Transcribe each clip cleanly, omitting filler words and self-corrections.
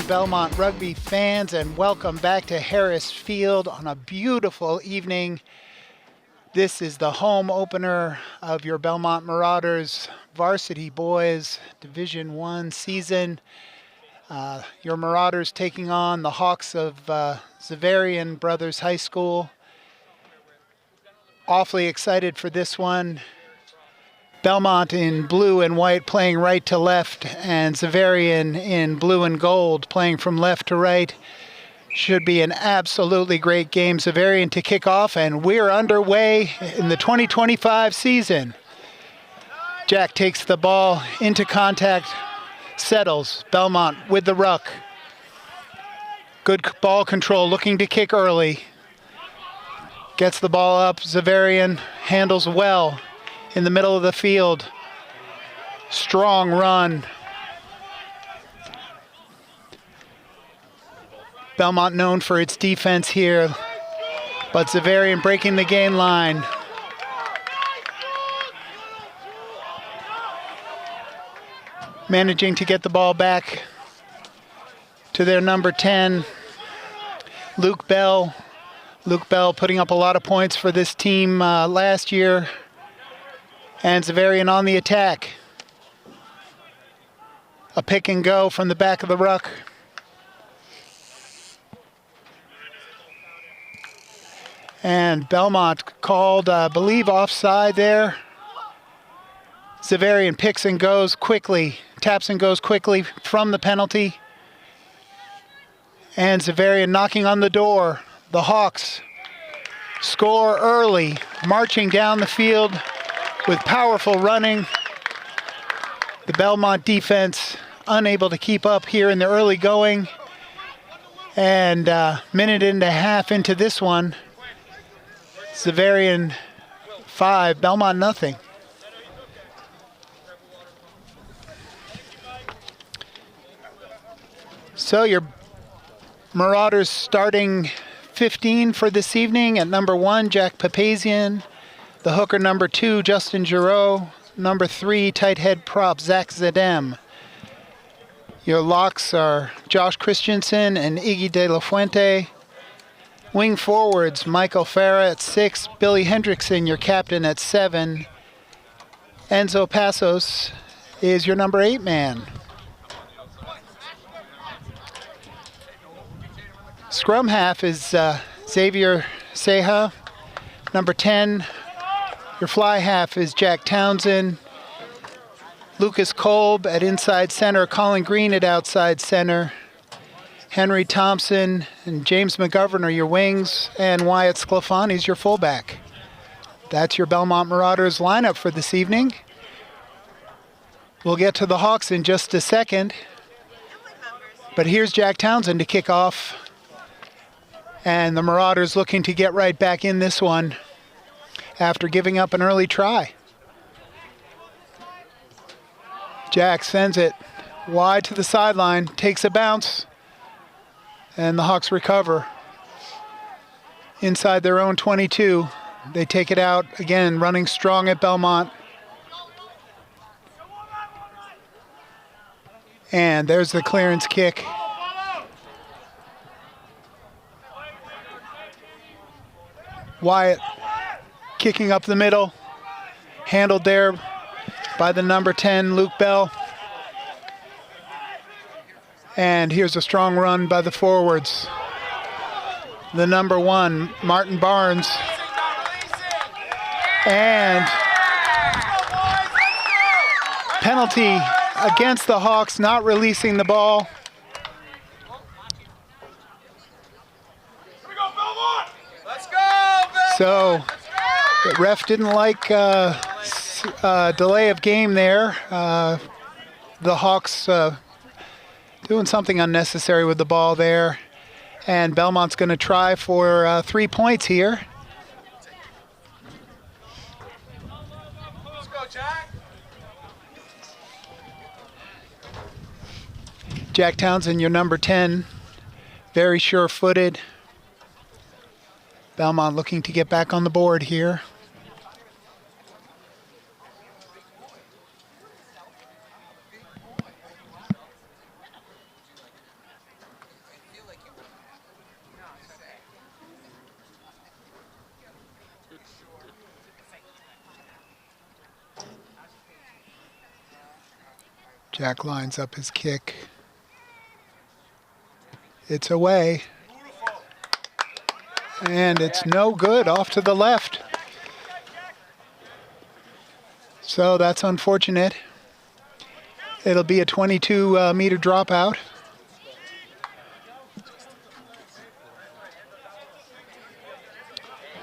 Belmont Rugby fans, and welcome back to Harris Field on a beautiful evening. This is the home opener of your Belmont Marauders Varsity Boys Division I season. Your Marauders taking on the Hawks of Xaverian Brothers High School. Awfully excited for this one. Belmont in blue and white playing right to left, and Xaverian in blue and gold playing from left to right. Should be an absolutely great game. Xaverian to kick off, and we're underway in the 2025 season. Jack takes the ball into contact, settles. Belmont with the ruck. Good ball control, looking to kick early. Gets the ball up. Xaverian handles well in the middle of the field. Strong run. Belmont known for its defense here, but Xaverian breaking the gain line. Managing to get the ball back to their number 10, Luke Bell. Luke Bell putting up a lot of points for this team last year. And Xaverian on the attack. A pick and go from the back of the ruck. And Belmont called, I believe, offside there. Xaverian picks and goes quickly, taps and goes quickly from the penalty. And Xaverian knocking on the door. The Hawks score early, marching down the field with powerful running. The Belmont defense unable to keep up here in the early going. And minute and a half into this one, Xaverian 5, Belmont nothing. So your Marauders starting 15 for this evening. At number 1, Jack Papazian. The hooker number 2, Justin Giroux. Number 3, tight head prop, Zach Zedem. Your locks are Josh Christensen and Iggy De La Fuente. Wing forwards, Michael Farah at 6, Billy Hendrickson, your captain, at 7. Enzo Passos is your number 8 man. Scrum half is Xavier Seja. Number 10, your fly half is Jack Townsend. Lucas Kolb at inside center, Colin Green at outside center. Henry Thompson and James McGovern are your wings, and Wyatt Sclafani is your fullback. That's your Belmont Marauders lineup for this evening. We'll get to the Hawks in just a second. But here's Jack Townsend to kick off. And the Marauders looking to get right back in this one after giving up an early try. Jack sends it wide to the sideline, takes a bounce, and the Hawks recover. Inside their own 22, they take it out, again running strong at Belmont. And there's the clearance kick. Wyatt kicking up the middle, handled there by the number 10, Luke Bell. And here's a strong run by the forwards. The number 1, Martin Barnes. And penalty against the Hawks, not releasing the ball. So the ref didn't like delay of game there. The Hawks doing something unnecessary with the ball there. And Belmont's going to try for 3 points here. Let's go, Jack. Jack Townsend, your number 10, very sure-footed. Belmont looking to get back on the board here. Jack lines up his kick. It's away. And it's no good, off to the left. So that's unfortunate. It'll be a 22-meter dropout.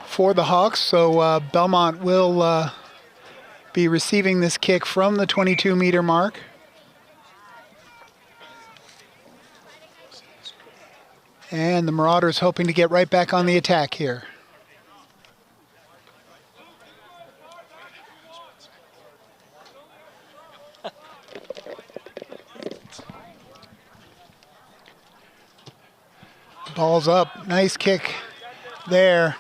For the Hawks, so Belmont will be receiving this kick from the 22-meter mark. And the Marauders hoping to get right back on the attack here. Ball's up, nice kick there.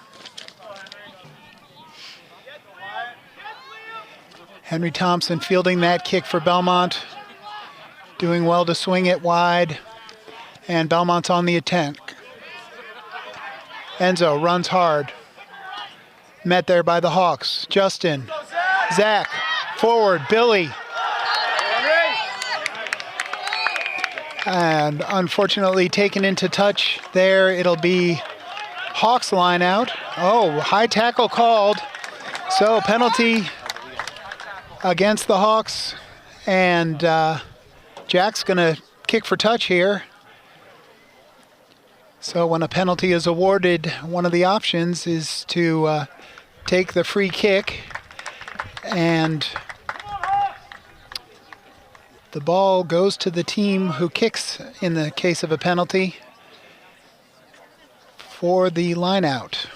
Henry Thompson fielding that kick for Belmont. Doing well to swing it wide. And Belmont's on the attack. Enzo runs hard. Met there by the Hawks. Justin, Zach, forward, Billy. And unfortunately taken into touch there. It'll be Hawks line out. Oh, high tackle called. So penalty against the Hawks. And Jack's gonna kick for touch here. So when a penalty is awarded, one of the options is to take the free kick, and the ball goes to the team who kicks in the case of a penalty for the line out.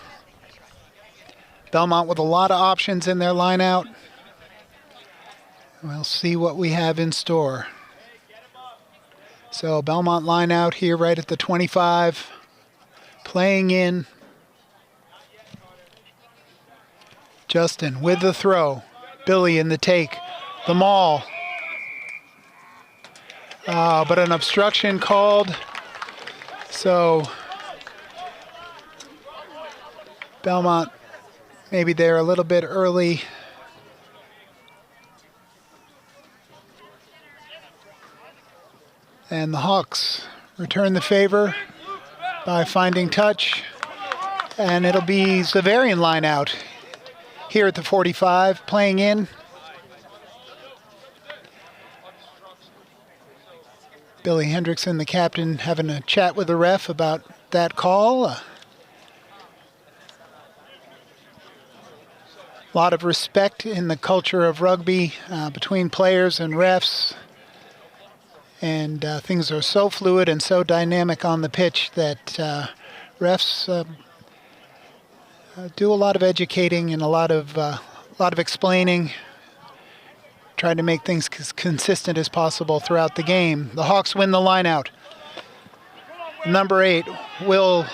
Belmont with a lot of options in their line out. We'll see what we have in store. So Belmont line out here right at the 25. Playing in. Justin with the throw. Billy in the take. The maul. But an obstruction called. So Belmont maybe there a little bit early. And the Hawks return the favor by finding touch. And it'll be Xaverian line out here at the 45, playing in. Billy Hendrickson, the captain, having a chat with the ref about that call. A lot of respect in the culture of rugby between players and refs. And things are so fluid and so dynamic on the pitch that refs do a lot of educating and a lot of explaining, trying to make things as consistent as possible throughout the game. The Hawks win the line out. Number 8, Will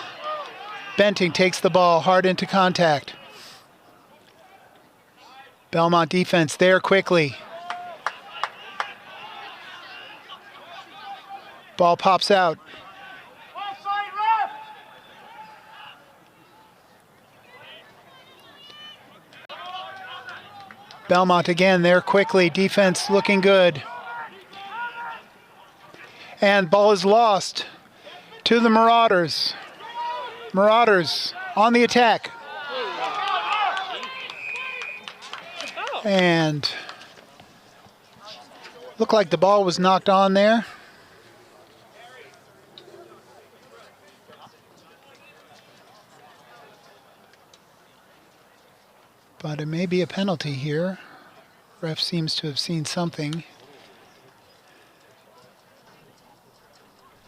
Benting takes the ball hard into contact. Belmont defense there quickly. Ball pops out. Belmont again there quickly. Defense looking good. And ball is lost to the Marauders. Marauders on the attack. And looked like the ball was knocked on there. But it may be a penalty here. Ref seems to have seen something.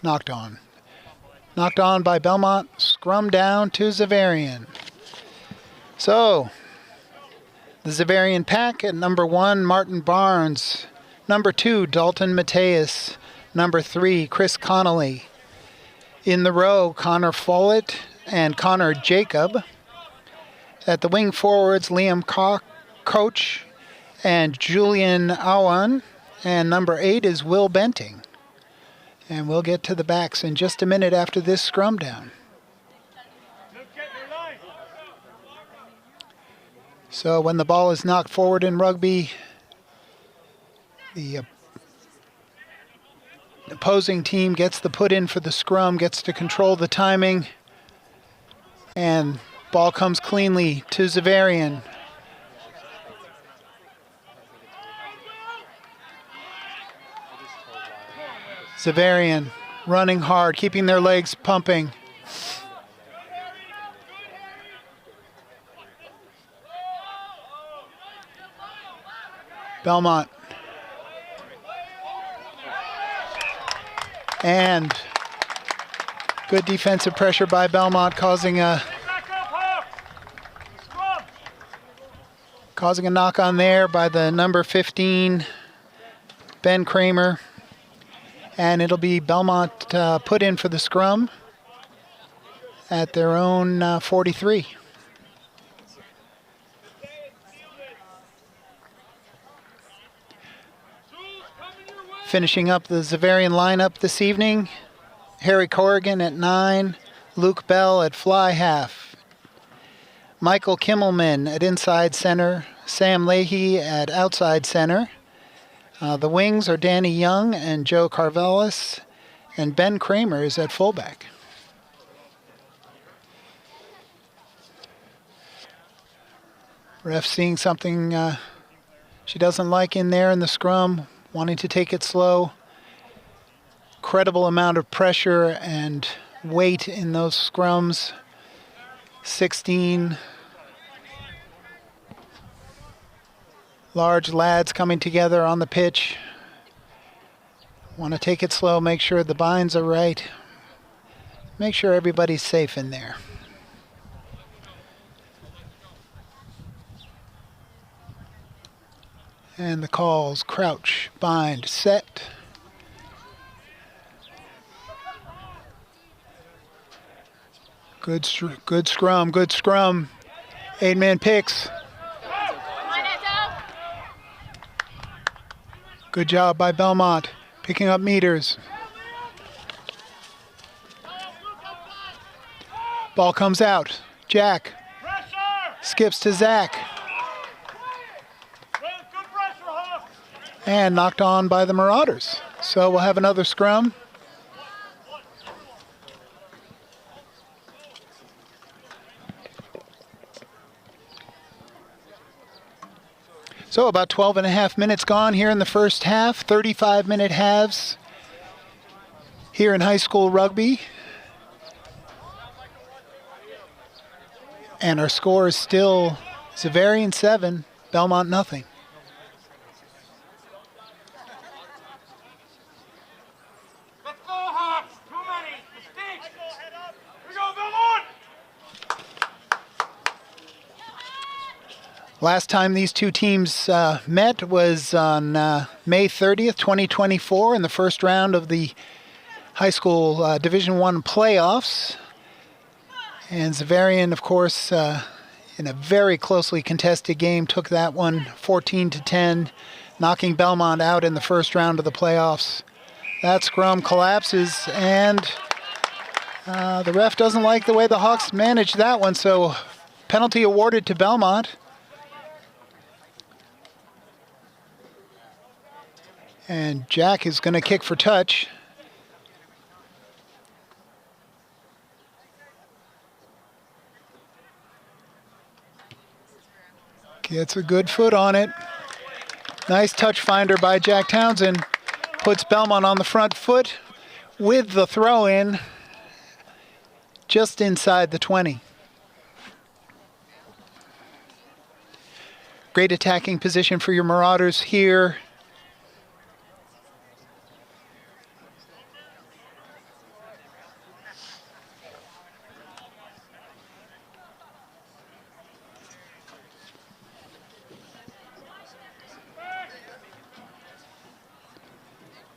Knocked on. Knocked on by Belmont. Scrum down to Xaverian. So, the Xaverian pack at number 1, Martin Barnes. Number 2, Dalton Mateus. Number 3, Chris Connolly. In the row, Connor Follett and Connor Jacob. At the wing forwards, Liam Coach and Julian Awan. And number 8 is Will Benting. And we'll get to the backs in just a minute after this scrum down. So when the ball is knocked forward in rugby, the opposing team gets the put in for the scrum, gets to control the timing, and ball comes cleanly to Xaverian. Xaverian running hard, keeping their legs pumping. Belmont. And good defensive pressure by Belmont, causing a knock on there by the number 15, Ben Kramer. And it'll be Belmont put in for the scrum at their own 43. Finishing up the Xaverian lineup this evening, Harry Corrigan at 9, Luke Bell at fly half, Michael Kimmelman at inside center, Sam Leahy at outside center. The wings are Danny Young and Joe Carvelis, and Ben Kramer is at fullback. Ref seeing something she doesn't like in there in the scrum, wanting to take it slow. Incredible amount of pressure and weight in those scrums. 16 large lads coming together on the pitch. Want to take it slow, make sure the binds are right. Make sure everybody's safe in there. And the calls: crouch, bind, set. Good scrum, good scrum. 8-man picks. Good job by Belmont, picking up meters. Ball comes out. Jack skips to Zach. And knocked on by the Marauders. So we'll have another scrum. So about 12 and a half minutes gone here in the first half. 35-minute halves here in high school rugby. And our score is still Xaverian 7, Belmont nothing. Last time these two teams met was on May 30th, 2024 in the first round of the high school Division I playoffs. And Xaverian, of course, in a very closely contested game, took that one 14-10, knocking Belmont out in the first round of the playoffs. That scrum collapses, and the ref doesn't like the way the Hawks managed that one, so penalty awarded to Belmont. And Jack is going to kick for touch. Gets a good foot on it. Nice touch finder by Jack Townsend. Puts Belmont on the front foot with the throw in just inside the 20. Great attacking position for your Marauders here.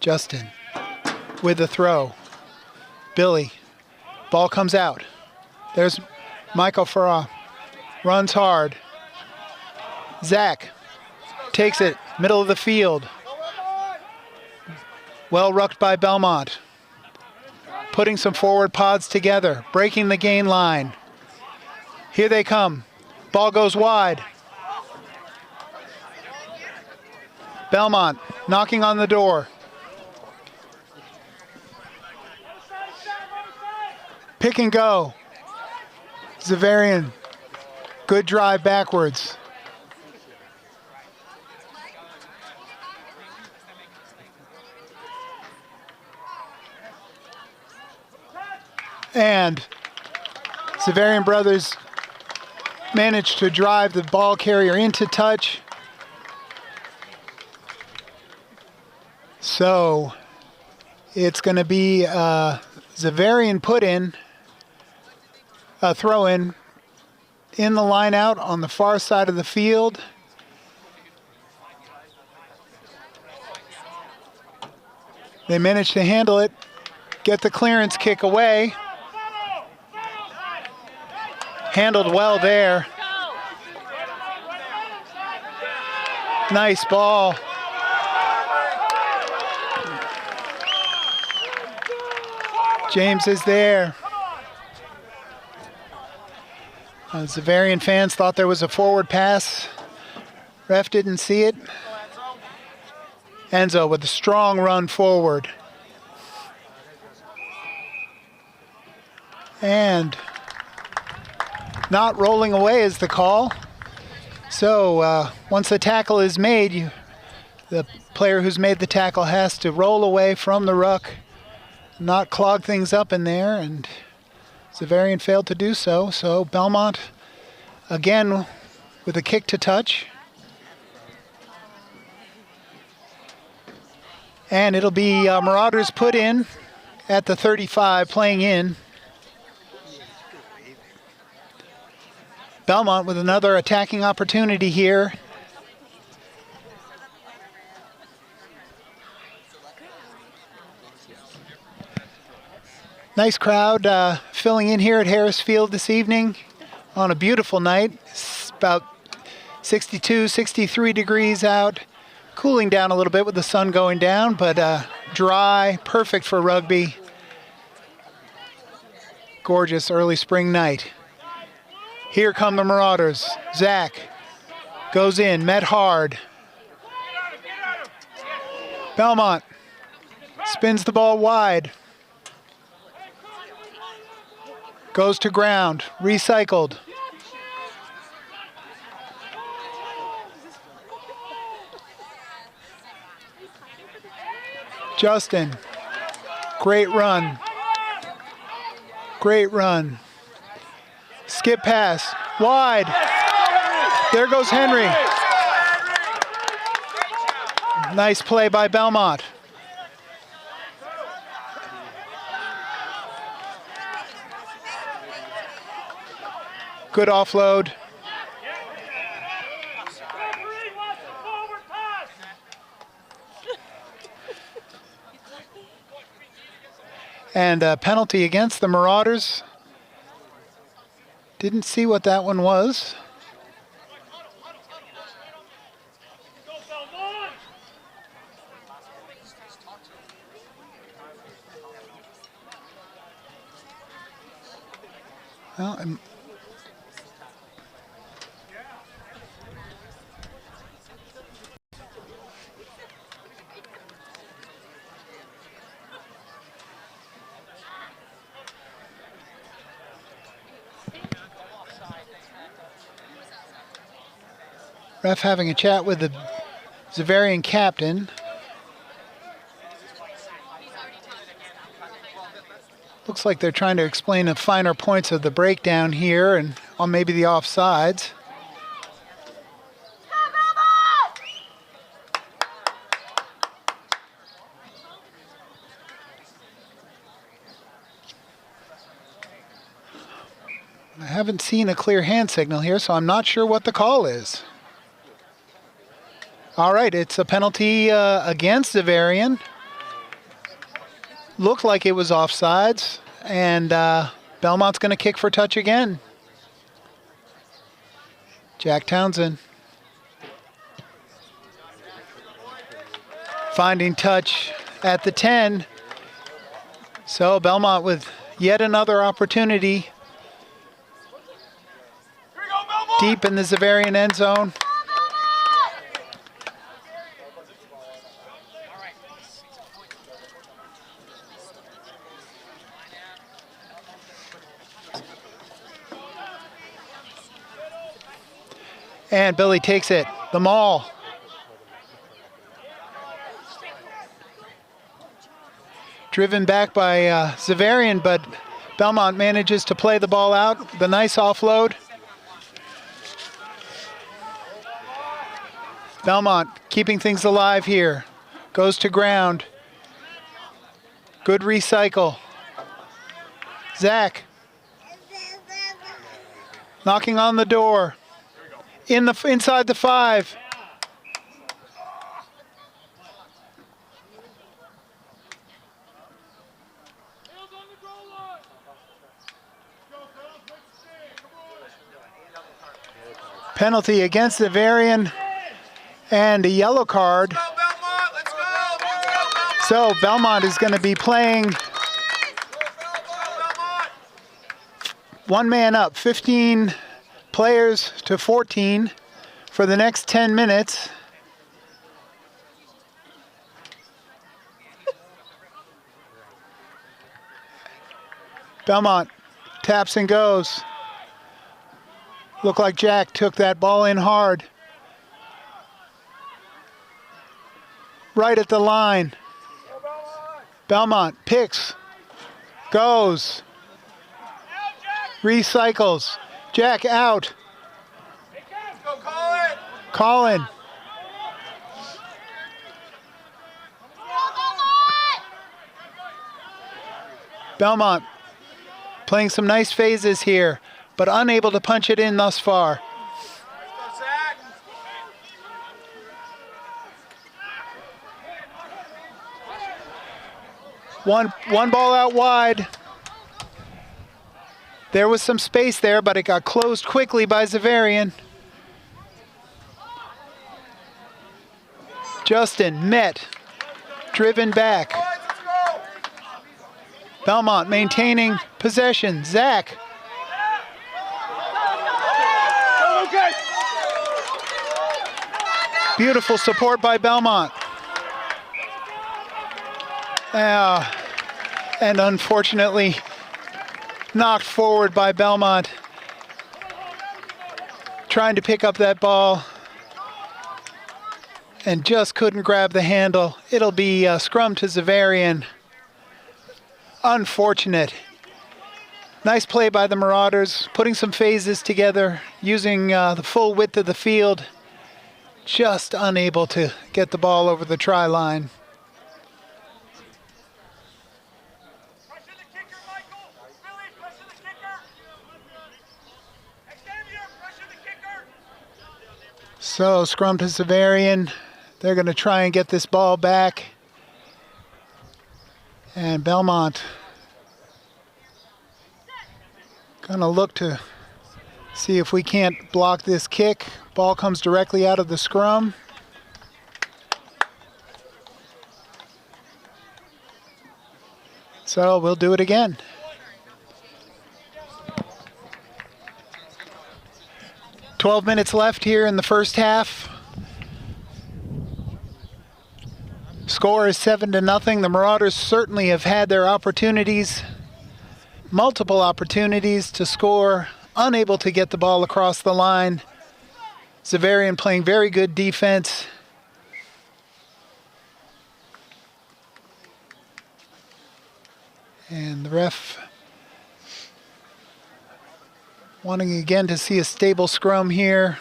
Justin with the throw. Billy. Ball comes out. There's Michael Farah. Runs hard. Zach takes it, middle of the field. Well rucked by Belmont. Putting some forward pods together, breaking the gain line. Here they come. Ball goes wide. Belmont knocking on the door. Pick and go. Xaverian. Good drive backwards. And Xaverian brothers managed to drive the ball carrier into touch. So it's going to be Xaverian put in, a throw in the line out on the far side of the field. They managed to handle it, get the clearance kick away. Handled well there. Nice ball. James is there. Xaverian fans thought there was a forward pass. Ref didn't see it. Enzo with a strong run forward. And not rolling away is the call. So once the tackle is made, the player who's made the tackle has to roll away from the ruck, not clog things up in there, and Xaverian failed to do so. So Belmont again with a kick to touch. And it'll be Marauders put in at the 35, playing in. Belmont with another attacking opportunity here. Nice crowd filling in here at Harris Field this evening on a beautiful night. It's about 62, 63 degrees out. Cooling down a little bit with the sun going down, but dry, perfect for rugby. Gorgeous early spring night. Here come the Marauders. Zach goes in, met hard. Belmont spins the ball wide. Goes to ground, recycled. Justin, great run. Great run. Skip pass, wide. There goes Henry. Nice play by Belmont. Good offload. And a penalty against the Marauders. Didn't see what that one was. Well, ref having a chat with the Xaverian captain. Looks like they're trying to explain the finer points of the breakdown here and on maybe the offsides. I haven't seen a clear hand signal here, so I'm not sure what the call is. All right, it's a penalty against Xaverian. Looked like it was offsides, and Belmont's going to kick for touch again. Jack Townsend finding touch at the 10. So Belmont with yet another opportunity deep in the Xaverian end zone. And Billy takes it, the maul. Driven back by Xaverian, but Belmont manages to play the ball out. The nice offload. Belmont keeping things alive here. Goes to ground. Good recycle. Zach. Knocking on the door. Inside the 5. Penalty against Xaverian and a yellow card. Let's go, Belmont. Let's go. So Belmont is going to be playing one man up, 15 players to 14 for the next 10 minutes. Belmont taps and goes. Looked like Jack took that ball in hard. Right at the line. Belmont picks, goes, recycles. Jack out. Go, Colin. Colin. Belmont playing some nice phases here, but unable to punch it in thus far. Let's go, Zach. One ball out wide. There was some space there, but it got closed quickly by Xaverian. Justin met, driven back. Boys, let's go. Belmont maintaining possession. Zach. Beautiful support by Belmont. And unfortunately knocked forward by Belmont. Trying to pick up that ball and just couldn't grab the handle. It'll be a scrum to Xaverian. Unfortunate. Nice play by the Marauders, putting some phases together, using the full width of the field. Just unable to get the ball over the try line. Pressure the kicker, Michael. Billy, pressure the kicker. Xavier, pressure the kicker. So scrum to Xaverian. They're going to try and get this ball back. And Belmont going to look to see if we can't block this kick. Ball comes directly out of the scrum. So we'll do it again. "12 minutes left here in the first half. Score is 7-0. The Marauders certainly have had their opportunities, multiple opportunities to score, unable to get the ball across the line. Xaverian playing very good defense. And the ref wanting again to see a stable scrum here.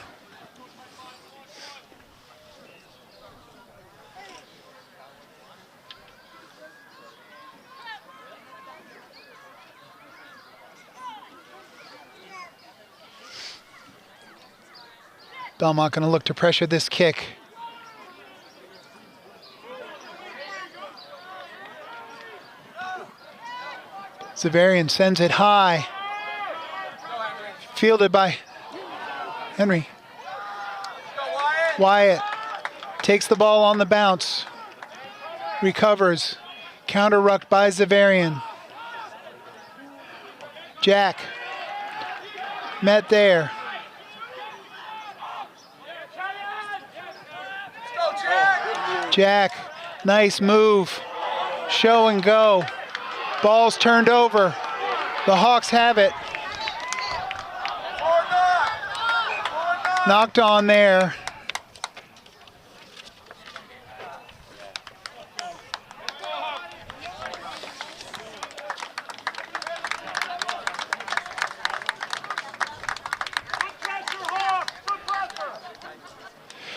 Belmont going to look to pressure this kick. Xaverian sends it high. Fielded by Henry. Wyatt takes the ball on the bounce. Recovers. Counter-rucked by Xaverian. Jack. Met there. Jack, nice move. Show and go. Ball's turned over. The Hawks have it. Knocked on there.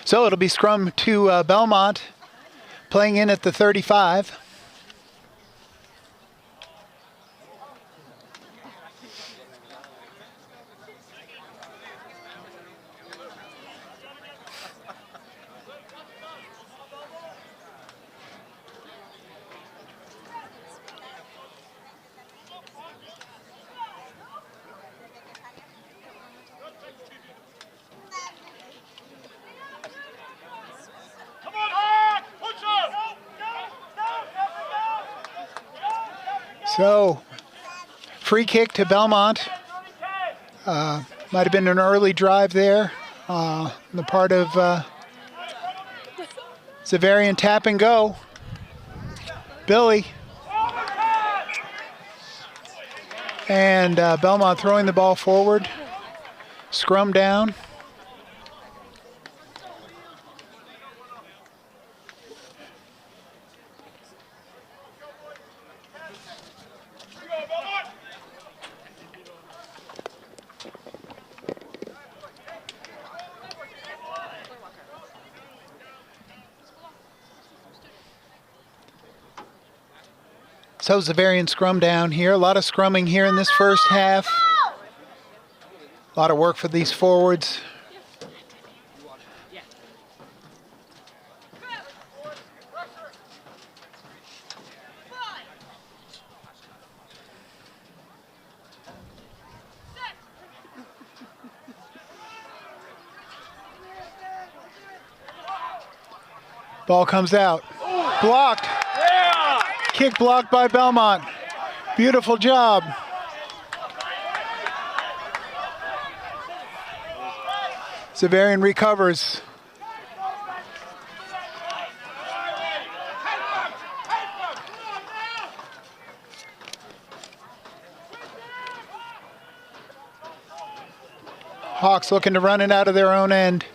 So it'll be scrum to Belmont, playing in at the 35. So, free kick to Belmont. Might have been an early drive there on the part of Xaverian. Tap and go. Billy. And Belmont throwing the ball forward. Scrum down. So Xaverian scrum down here. A lot of scrumming here in this first half. A lot of work for these forwards. Ball comes out. Blocked. Kick blocked by Belmont. Beautiful job. Xaverian recovers. Hawks looking to run it out of their own end.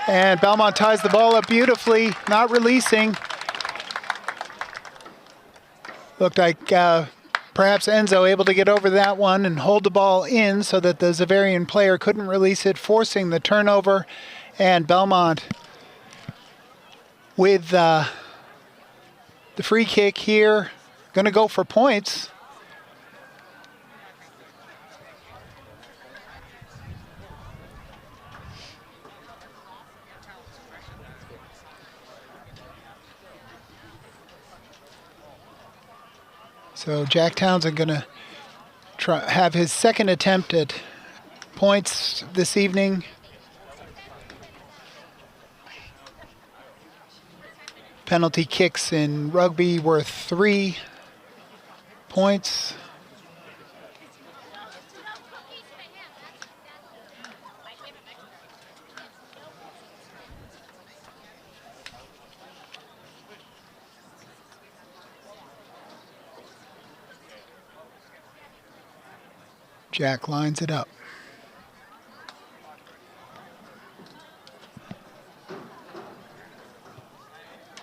And Belmont ties the ball up beautifully, not releasing. Looked like perhaps Enzo able to get over that one and hold the ball in so that the Xaverian player couldn't release it, forcing the turnover. And Belmont with the free kick here, going to go for points. So Jack Townsend going to have his second attempt at points this evening. Penalty kicks in rugby worth 3 points. Jack lines it up.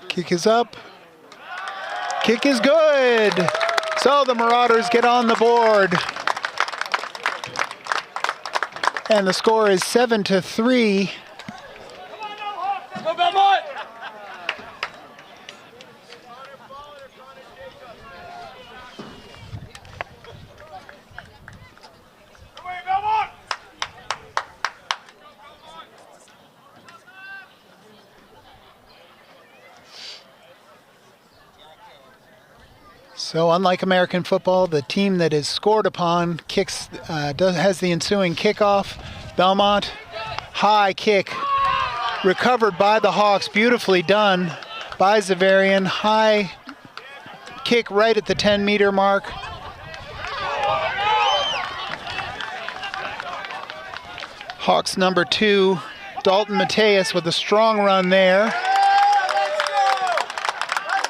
Kick is up. Kick is good. So the Marauders get on the board. And the score is 7-3. Go Belmont! So unlike American football, the team that is scored upon kicks has the ensuing kickoff. Belmont, high kick, recovered by the Hawks, beautifully done by Xaverian. High kick right at the 10-meter mark. Hawks number 2, Dalton Mateus with a strong run there.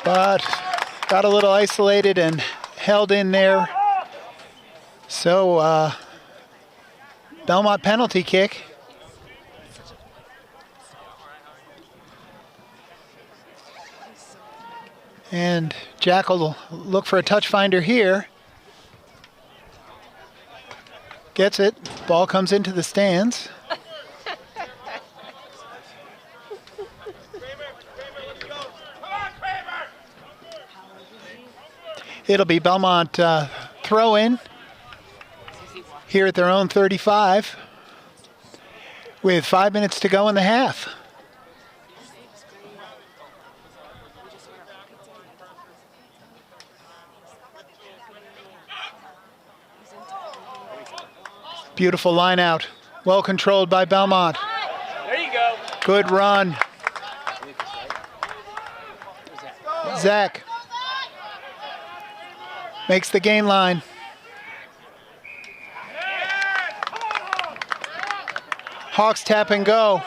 But got a little isolated and held in there. So Belmont penalty kick. And Jack will look for a touch finder here. Gets it. Ball comes into the stands. It'll be Belmont throw in here at their own 35 with 5 minutes to go in the half. Beautiful line out. Well controlled by Belmont. There you go. Good run. Zach makes the gain line. Hawks tap and go.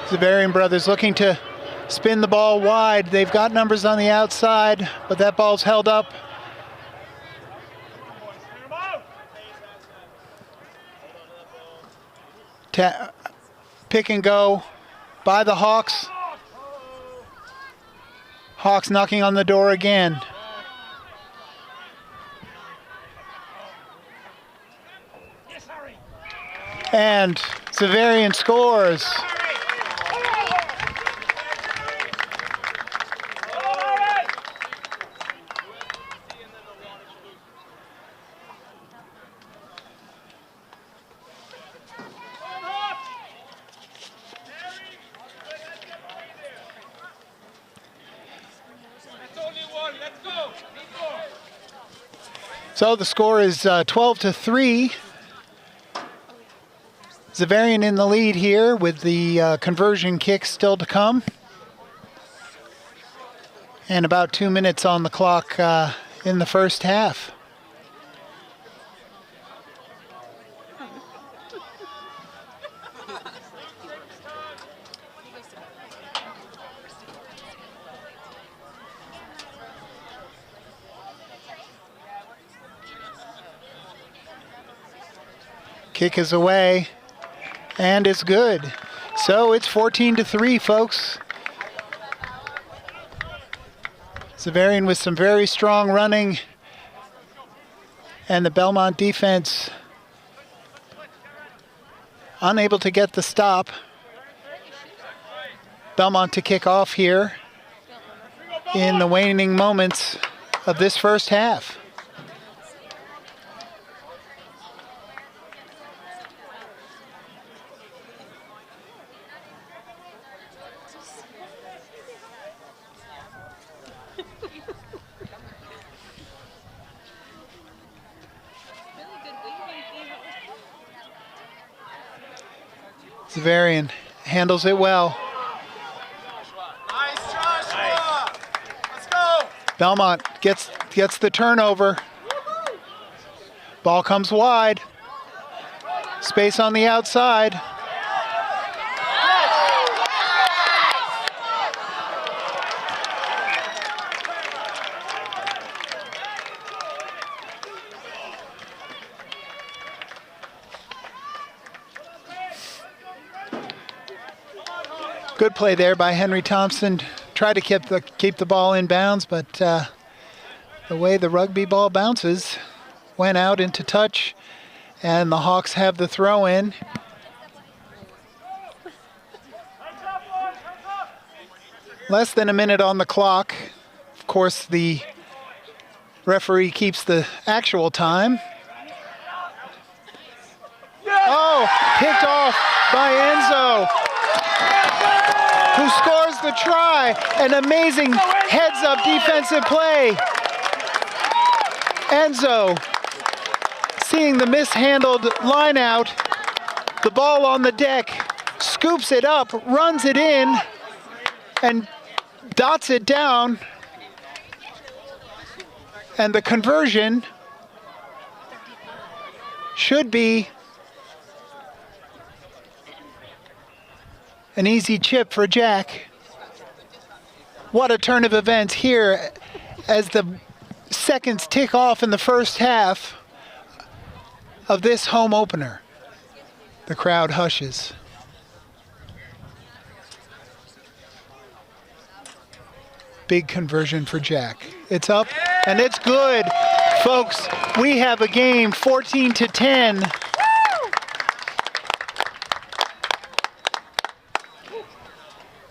Xaverian brothers looking to spin the ball wide. They've got numbers on the outside, but that ball's held up. Pick and go by the Hawks. Hawks knocking on the door again. And Xaverian scores. So the score is 12-3. Xaverian in the lead here with the conversion kick still to come. And about 2 minutes on the clock in the first half. Kick is away, and it's good. So it's 14-3, folks. Xaverian with some very strong running, and the Belmont defense unable to get the stop. Belmont to kick off here in the waning moments of this first half. Xaverian handles it well. Nice, Joshua. Let's go. Belmont gets the turnover. Ball comes wide. Space on the outside. Good play there by Henry Thompson. Tried to keep the ball in bounds, but the way the rugby ball bounces went out into touch, and the Hawks have the throw in. Less than a minute on the clock. Of course, the referee keeps the actual time. Oh, picked off by Enzo, who scores the try. An amazing heads-up defensive play. Enzo seeing the mishandled line out, the ball on the deck, scoops it up, runs it in, and dots it down. And the conversion should be an easy chip for Jack. What a turn of events here as the seconds tick off in the first half of this home opener. The crowd hushes. Big conversion for Jack. It's up and it's good. Folks, we have a game 14-10.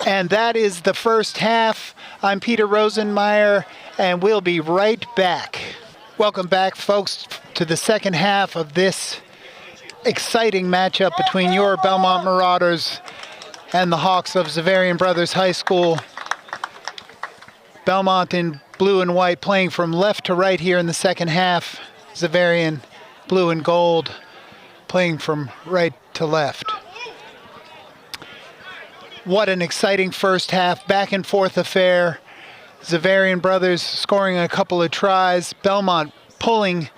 And that is the first half. I'm Peter Rosenmeier, and we'll be right back. Welcome back, folks, to the second half of this exciting matchup between your Belmont Marauders and the Hawks of Xaverian Brothers High School. Belmont in blue and white playing from left to right here in the second half. Xaverian blue and gold playing from right to left. What an exciting first half, back and forth affair. Xaverian Brothers scoring a couple of tries. Belmont pulling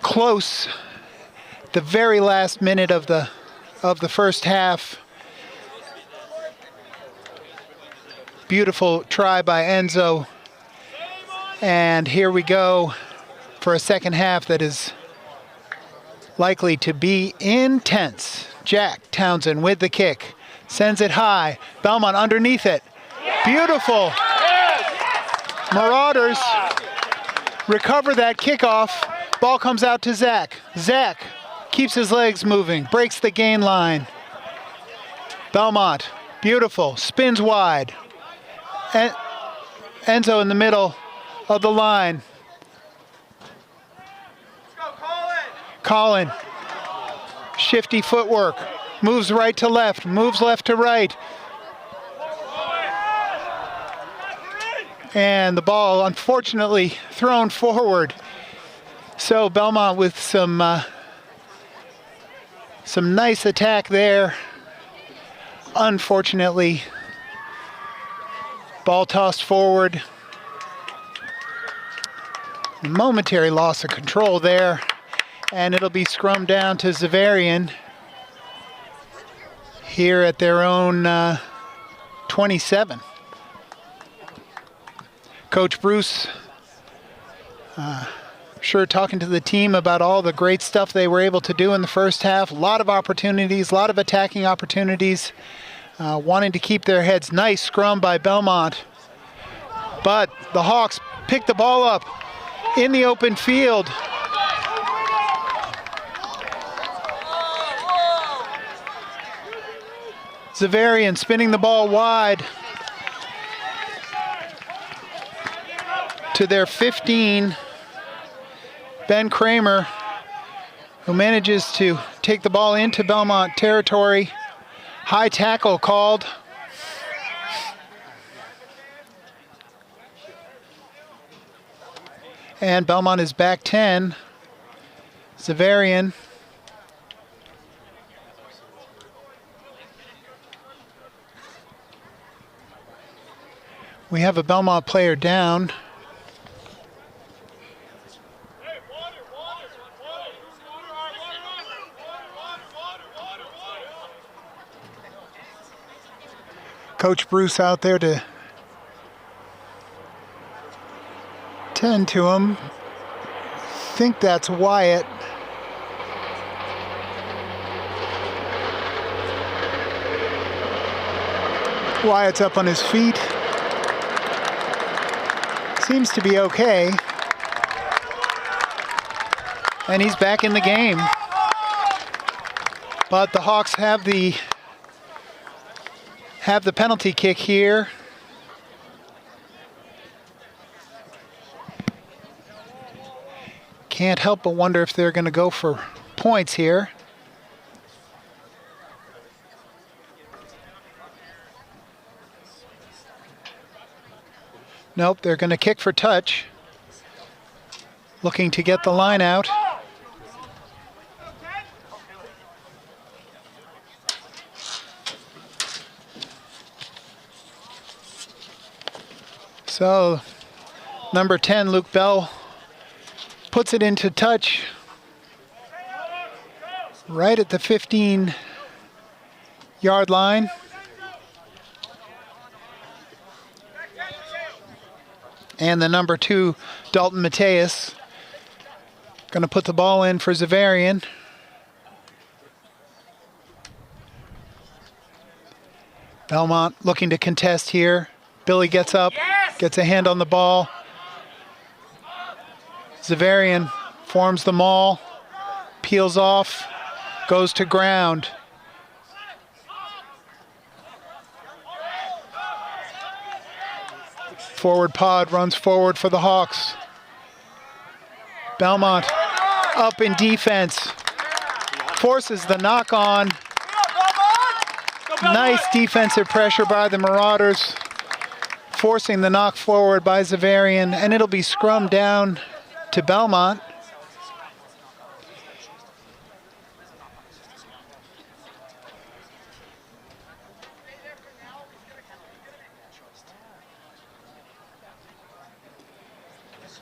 close the very last minute of the first half. Beautiful try by Enzo. And here we go for a second half that is likely to be intense. Jack Townsend with the kick. Sends it high. Belmont underneath it. Beautiful. Marauders recover that kickoff. Ball comes out to Zach. Zach keeps his legs moving. Breaks the gain line. Belmont, beautiful. Spins wide. Enzo in the middle of the line. Colin. Shifty footwork. Moves right to left. Moves left to right. And the ball, unfortunately, thrown forward. So Belmont with some nice attack there. Unfortunately, ball tossed forward. Momentary loss of control there. And it'll be scrummed down to Xaverian here at their own 27. Coach Bruce sure talking to the team about all the great stuff they were able to do in the first half. A lot of opportunities, a lot of attacking opportunities, wanting to keep their heads. Nice scrum by Belmont. But the Hawks pick the ball up in the open field. Xaverian spinning the ball wide to their 15. Ben Kramer, who manages to take the ball into Belmont territory. High tackle called. And Belmont is back 10. Xaverian. We have a Belmont player down. Coach Bruce out there to tend to him. I think that's Wyatt. Wyatt's up on his feet. Seems to be okay. And he's back in the game. But the Hawks have the penalty kick here. Can't help but wonder if they're going to go for points here. Nope, they're going to kick for touch. looking to get the line out. So, number 10, Luke Bell, puts it into touch right at the 15-yard line. And the number 2, Dalton Mateus, going to put the ball in for Xaverian. Belmont looking to contest here. Billy gets up, gets a hand on the ball. Xaverian forms the maul, peels off, goes to ground. Forward pod runs forward for the Hawks. Belmont up in defense, forces the knock on. Nice defensive pressure by the Marauders, forcing the knock forward by Xaverian, and it'll be scrummed down to Belmont.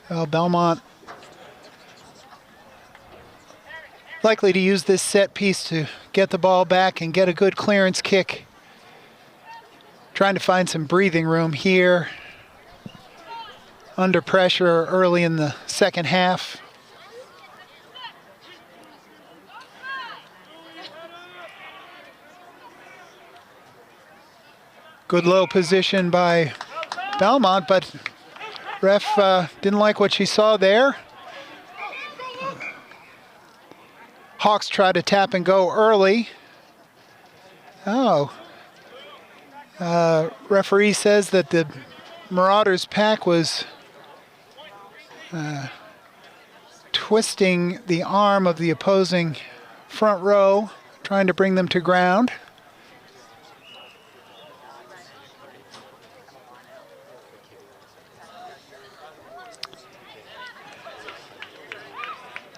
Well, Belmont likely to use this set piece to get the ball back and get a good clearance kick. Trying to find some breathing room here. Under pressure early in the second half. Good low position by Belmont, but ref didn't like what she saw there. Hawks try to tap and go early. Referee says that the Marauders pack was twisting the arm of the opposing front row, trying to bring them to ground.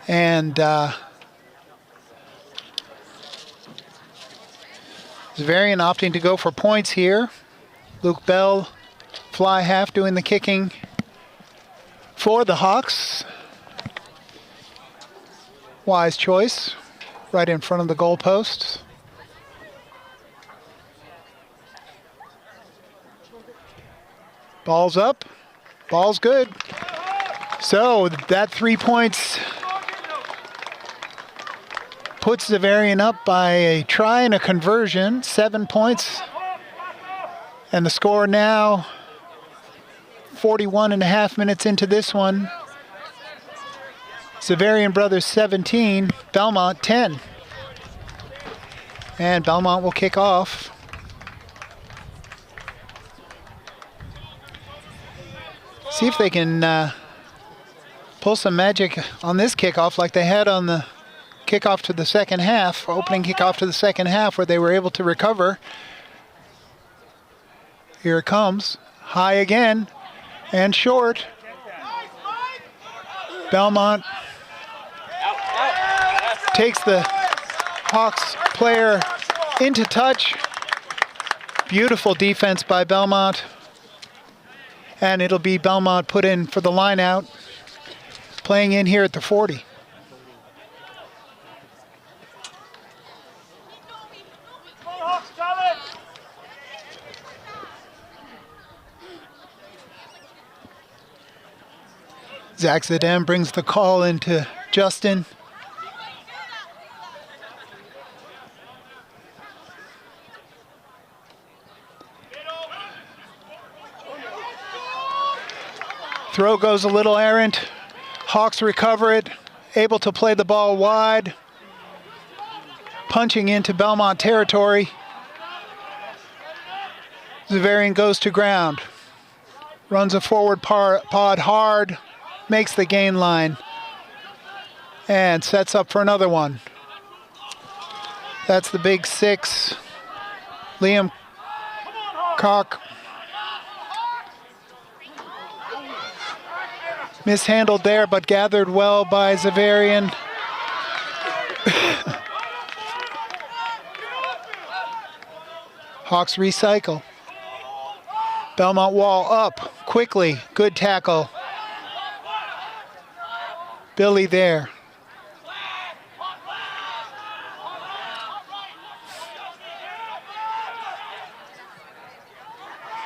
And Xaverian opting to go for points here. Luke Bell, fly half, doing the kicking for the Hawks. Wise choice, right in front of the goalposts. Ball's up, ball's good. So that 3 points puts Xaverian up by a try and a conversion, 7 points. And the score now, 41 and a half minutes into this one. Xaverian Brothers 17, Belmont 10. And Belmont will kick off. See if they can pull some magic on this kickoff like they had on the kickoff to the second half, opening kickoff to the second half, where they were able to recover. Here it comes, high again, and short. Belmont takes the Hawks player into touch. Beautiful defense by Belmont. And it'll be Belmont put in for the line out, playing in here at the 40. Zach Zidane brings the call into Justin. Throw goes a little errant. Hawks recover it, able to play the ball wide. Punching into Belmont territory. Xaverian goes to ground. Runs a forward pod hard. Makes the gain line and sets up for another one. That's the big 6. Liam Koch Mishandled there, but gathered well by Xaverian. Hawks recycle. Belmont wall up quickly. Good tackle. Billy there.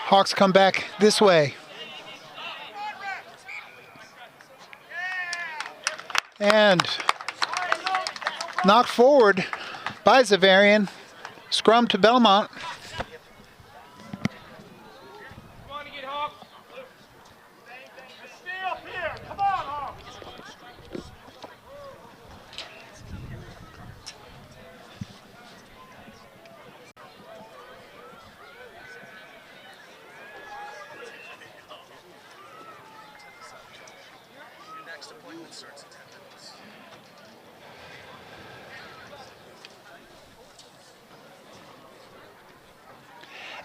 Hawks come back this way. And knocked forward by Xaverian. Scrum to Belmont.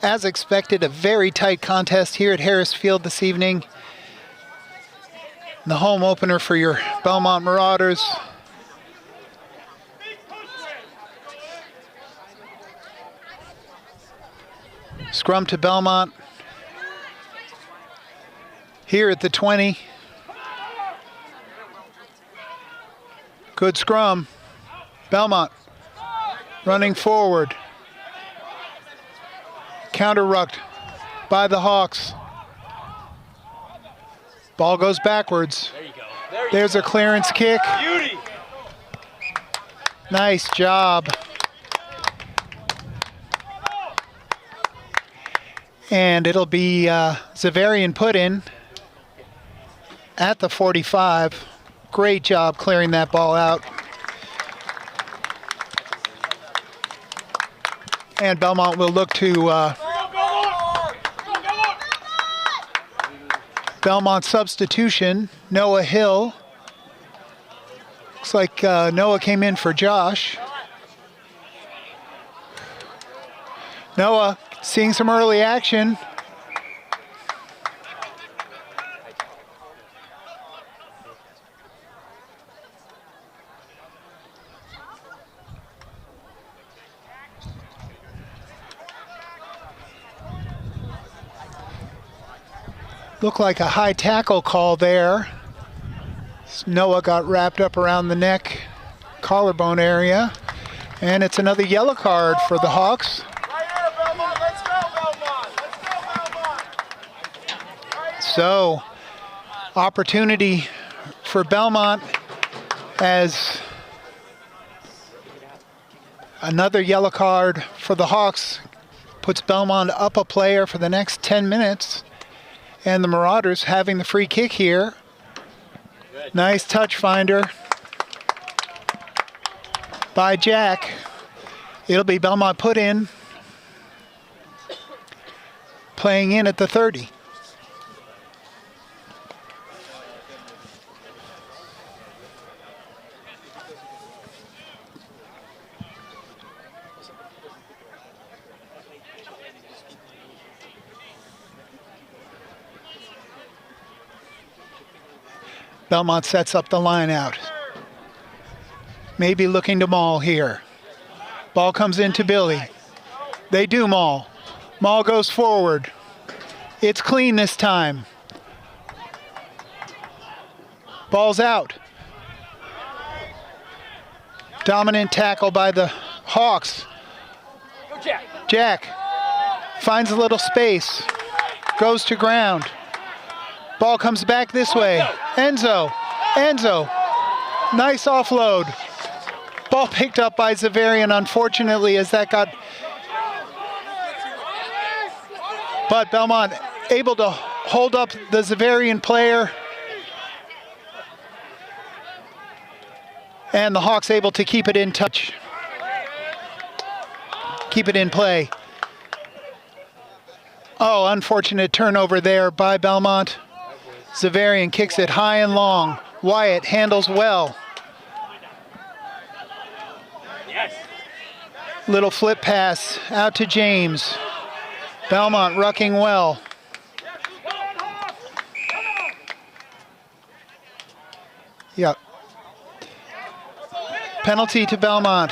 As expected, a very tight contest here at Harris Field this evening. The home opener for your Belmont Marauders. Scrum to Belmont. Here at the 20. Good scrum. Belmont running forward. Counter-rucked by the Hawks. Ball goes backwards. There's a clearance kick. Nice job. And it'll be Xaverian put in at the 45. Great job clearing that ball out. And Belmont will look to Belmont substitution. Noah Hill. Looks like Noah came in for Josh. Noah seeing some early action. Looked like a high tackle call there. Noah got wrapped up around the neck, collarbone area. And it's another yellow card for the Hawks. Right here, Belmont. Let's go, Belmont. Let's go, Belmont. So, opportunity for Belmont as another yellow card for the Hawks puts Belmont up a player for the next 10 minutes. And the Marauders having the free kick here. Nice touch finder by Jack. It'll be Belmont put in. Playing in at the 30. Belmont sets up the line out. Maybe looking to maul here. Ball comes into Billy. They do maul. Maul goes forward. It's clean this time. Ball's out. Dominant tackle by the Hawks. Jack finds a little space. Goes to ground. Ball comes back this way. Enzo. Nice offload. Ball picked up by Xaverian, unfortunately, as that got... But Belmont able to hold up the Xaverian player. And the Hawks able to keep it in touch. Keep it in play. Oh, unfortunate turnover there by Belmont. Xaverian kicks it high and long. Wyatt handles well. Little flip pass out to James. Belmont rucking well. Yep. Penalty to Belmont.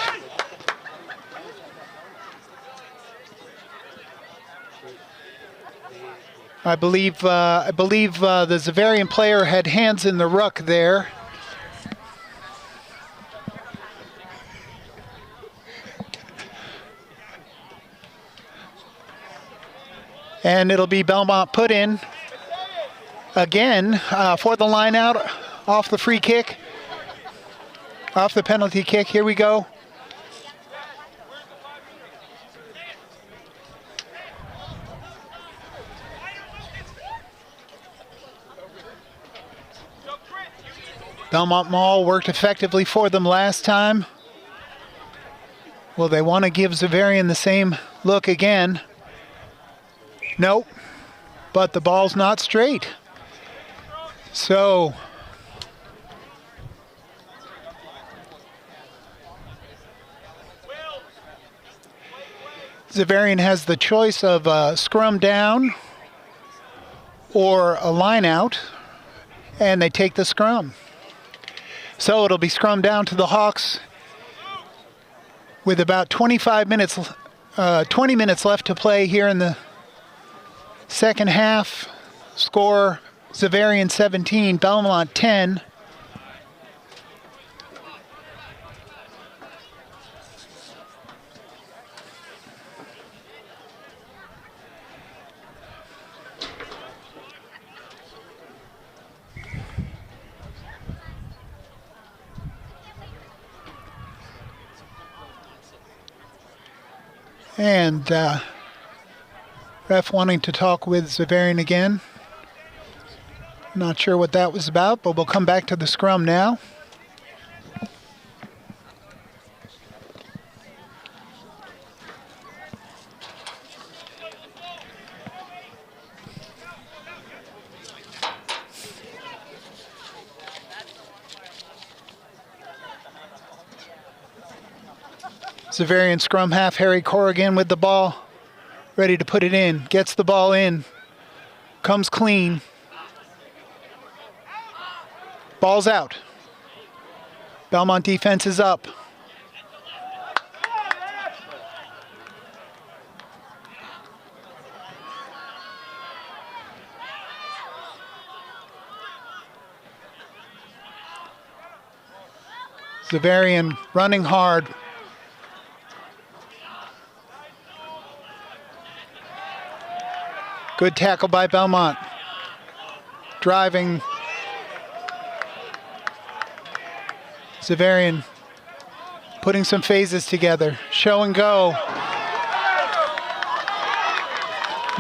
I believe the Xaverian player had hands in the ruck there. And it'll be Belmont put in again for the line out off the free kick, off the penalty kick. Here we go. Belmont Mall worked effectively for them last time. Will they want to give Xaverian the same look again? Nope, but the ball's not straight. So Xaverian has the choice of a scrum down or a line out, and they take the scrum. So it'll be scrum down to the Hawks with about 20 minutes left to play here in the second half. Score Xaverian 17, Belmont 10. And ref wanting to talk with Xaverian again. Not sure what that was about, but we'll come back to the scrum now. Xaverian scrum half, Harry Corrigan with the ball, ready to put it in. Gets the ball in, comes clean. Ball's out. Belmont defense is up. Xaverian running hard. Good tackle by Belmont. Driving. Xaverian putting some phases together. Show and go.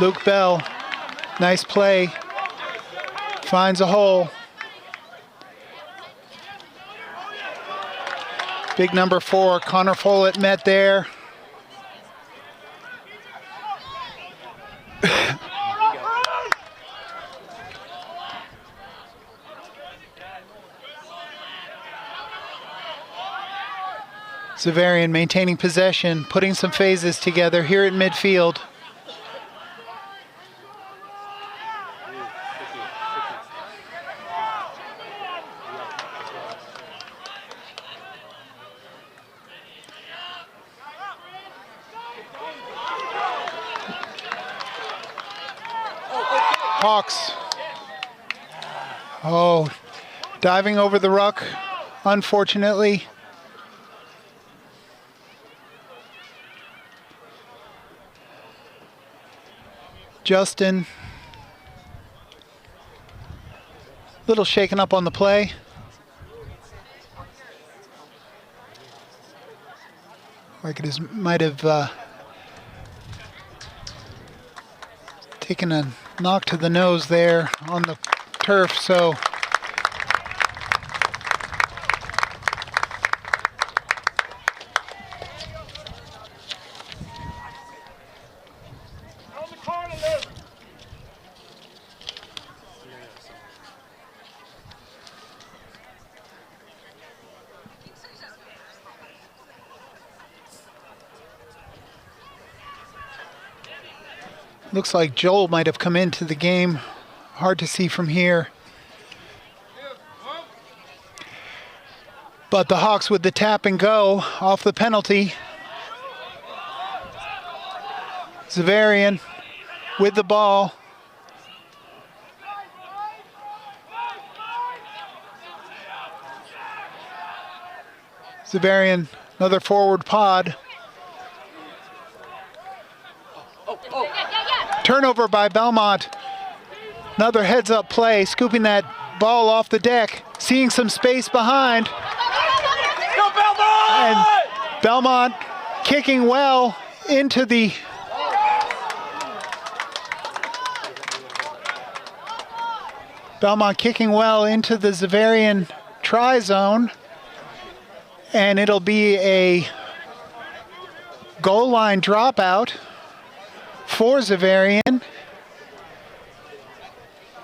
Luke Bell, nice play. Finds a hole. Big number 4, Connor Follett met there. Xaverian maintaining possession, putting some phases together here at midfield. Hawks. Oh, diving over the ruck, unfortunately. Justin, little shaken up on the play. Like it might have taken a knock to the nose there on the turf, so looks like Joel might have come into the game. Hard to see from here. But the Hawks with the tap and go off the penalty. Xaverian with the ball. Xaverian, another forward pod. Turnover by Belmont. Another heads-up play, scooping that ball off the deck, seeing some space behind. Go Belmont! And Belmont kicking well into the Xaverian try zone. And it'll be a goal line dropout for Xaverian.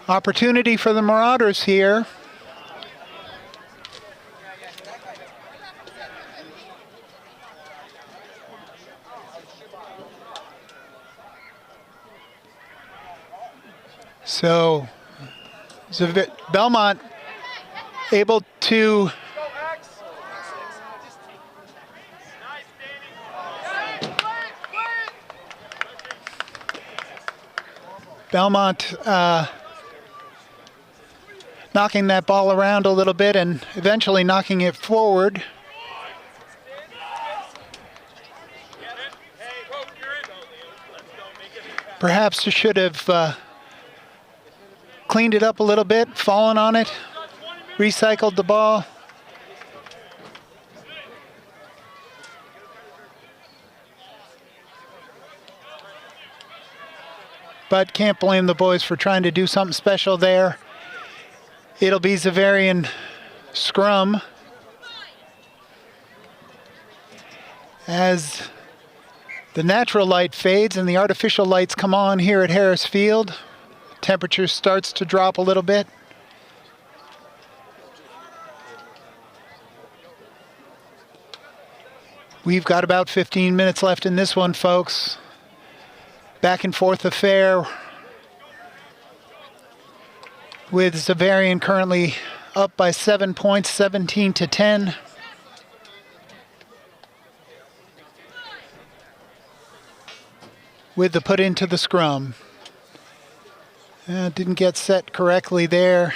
Opportunity for the Marauders here. So Belmont able to knocking that ball around a little bit and eventually knocking it forward. Perhaps you should have cleaned it up a little bit, fallen on it, recycled the ball. But can't blame the boys for trying to do something special there. It'll be Xaverian scrum as the natural light fades and the artificial lights come on here at Harris Field. Temperature starts to drop a little bit. We've got about 15 minutes left in this one, folks. Back and forth affair with Xaverian currently up by 7 points, 17-10. With the put into the scrum. Didn't get set correctly there.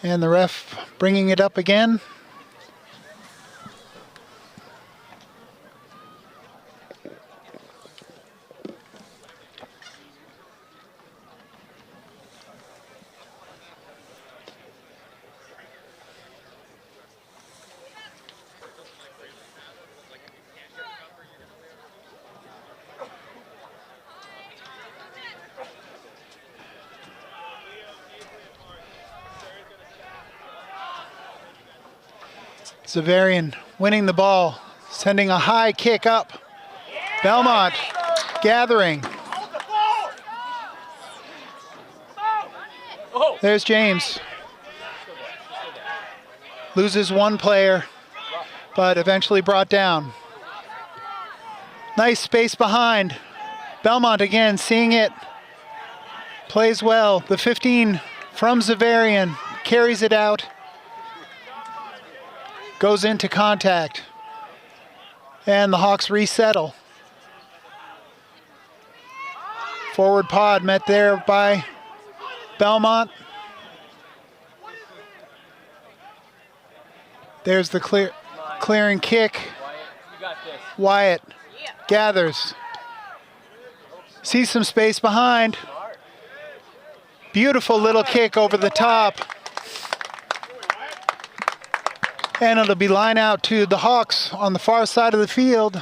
And the ref bringing it up again. Xaverian winning the ball, sending a high kick up. Belmont gathering. There's James. Loses one player, but eventually brought down. Nice space behind. Belmont again, seeing it. Plays well. The 15 from Xaverian carries it out. Goes into contact. And the Hawks resettle. Forward pod met there by Belmont. There's the clearing kick. Wyatt gathers. Sees some space behind. Beautiful little kick over the top. And it'll be line out to the Hawks on the far side of the field.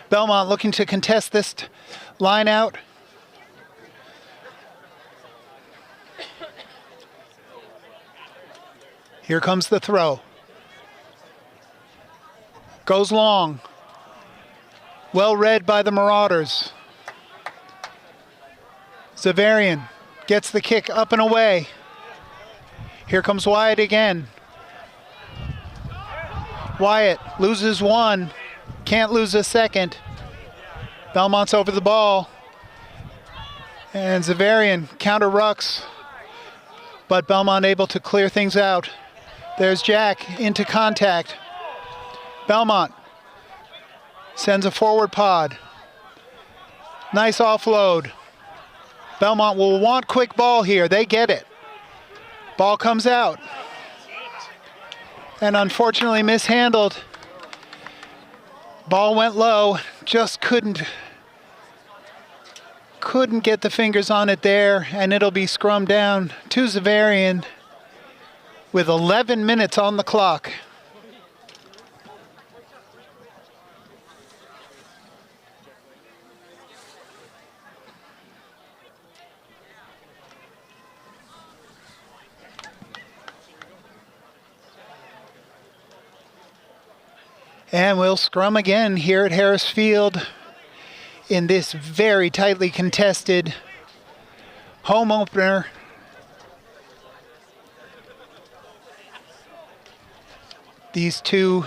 Belmont looking to contest this line out. Here comes the throw. Goes long. Well read by the Marauders. Xaverian gets the kick up and away. Here comes Wyatt again. Wyatt loses one, can't lose a second. Belmont's over the ball. And Xaverian counter rucks, but Belmont able to clear things out. There's Jack into contact. Belmont sends a forward pod. Nice offload. Belmont will want quick ball here. They get it. Ball comes out. And unfortunately mishandled. Ball went low. Just couldn't get the fingers on it there. And it'll be scrummed down to Xaverian with 11 minutes on the clock. And we'll scrum again here at Harris Field in this very tightly contested home opener. These two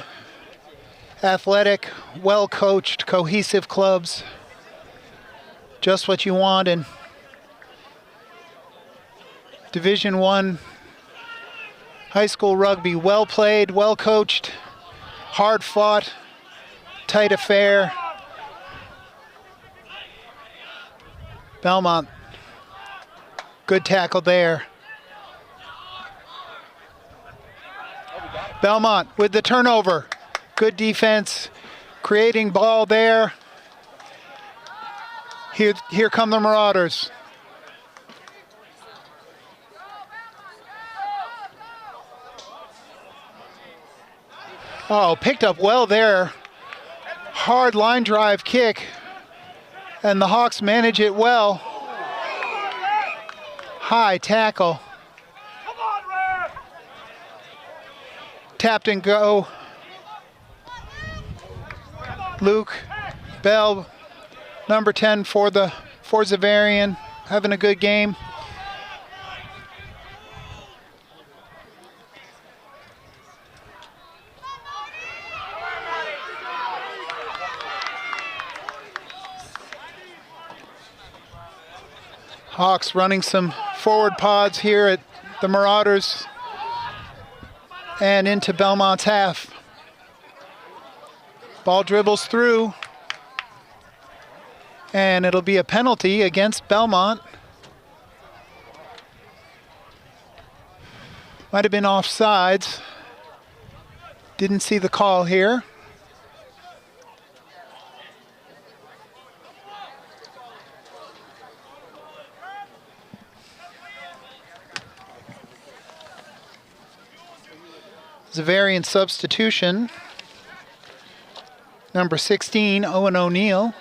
athletic, well-coached, cohesive clubs. Just what you want in Division I high school rugby. Well played, well coached. Hard fought, tight affair. Belmont, good tackle there. Belmont with the turnover. Good defense, creating ball there. Here come the Marauders. Oh, picked up well there. Hard line drive kick. And the Hawks manage it well. High tackle. Tapped and go. Luke Bell, number 10 for Xaverian, having a good game. Hawks running some forward pods here at the Marauders and into Belmont's half. Ball dribbles through, and it'll be a penalty against Belmont. Might have been offsides. Didn't see the call here. Xaverian substitution. Number 16, Owen O'Neill.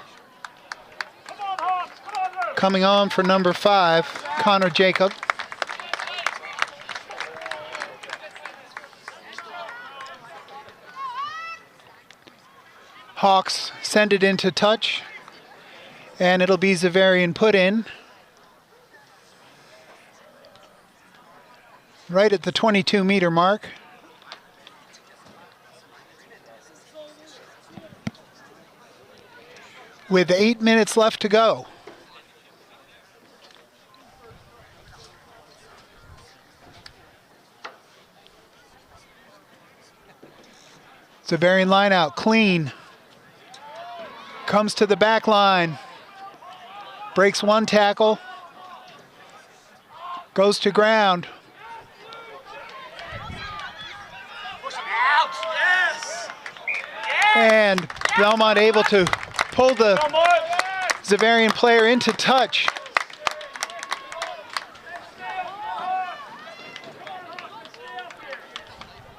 Coming on for number 5, Connor Jacob. Hawks send it into touch, and it'll be Xaverian put in. Right at the 22-meter mark. With 8 minutes left to go. Xaverian line out, clean. Comes to the back line. Breaks one tackle. Goes to ground. And Belmont able to pull the Xaverian player into touch.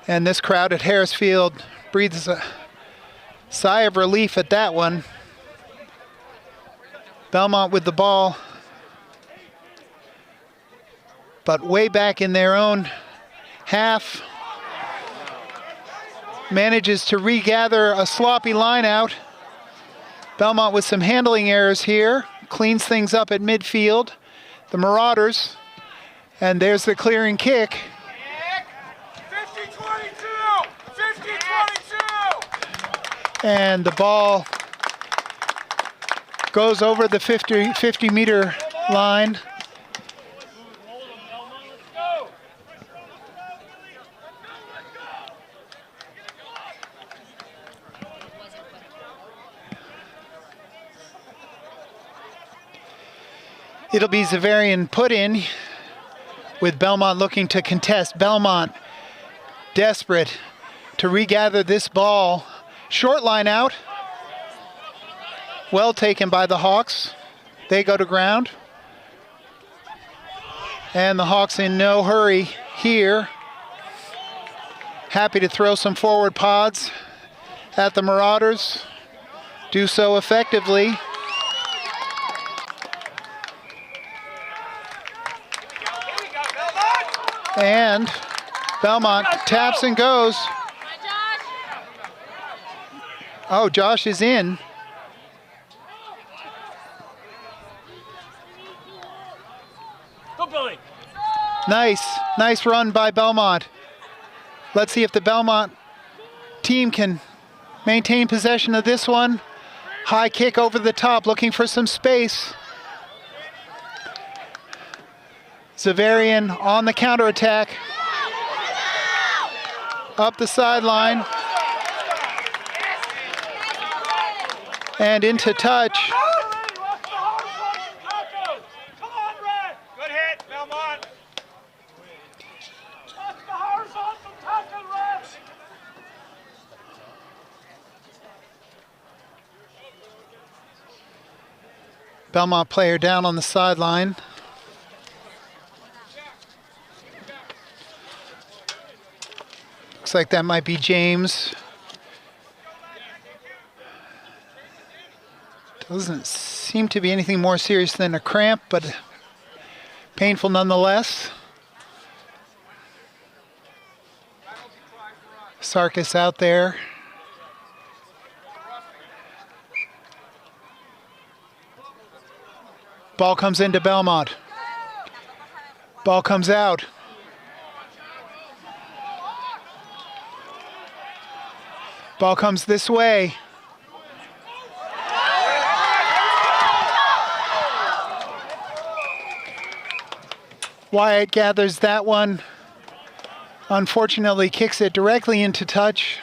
And this crowd at Harris Field breathes a sigh of relief at that one. Belmont with the ball, but way back in their own half. Manages to regather a sloppy line out. Belmont with some handling errors here. Cleans things up at midfield. The Marauders. And there's the clearing kick. And the ball goes over the 50-meter line. It'll be Xaverian put in with Belmont looking to contest. Belmont desperate to regather this ball. Short line out. Well taken by the Hawks. They go to ground. And the Hawks in no hurry here. Happy to throw some forward pods at the Marauders. Do so effectively. And Belmont taps and goes. Oh, Josh is in. Go, Billy. Nice run by Belmont. Let's see if the Belmont team can maintain possession of this one. High kick over the top, looking for some space. Xaverian on the counterattack. Up the sideline. And into touch. Good hit, Belmont. That's the horizontal tackle, Rex. Belmont player down on the sideline. Looks like that might be James. Doesn't seem to be anything more serious than a cramp, but painful nonetheless. Sarkis out there. Ball comes into Belmont. Ball comes out. Ball comes this way. Wyatt gathers that one. Unfortunately, kicks it directly into touch.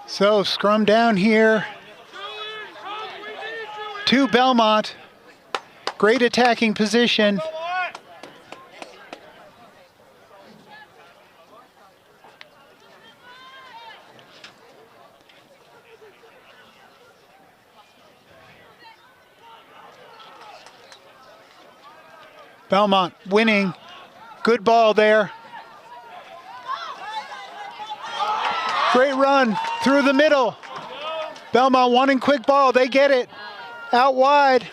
So scrum down here to Belmont. Great attacking position. Belmont winning. Good ball there. Great run through the middle. Belmont wanting quick ball. They get it. Out wide.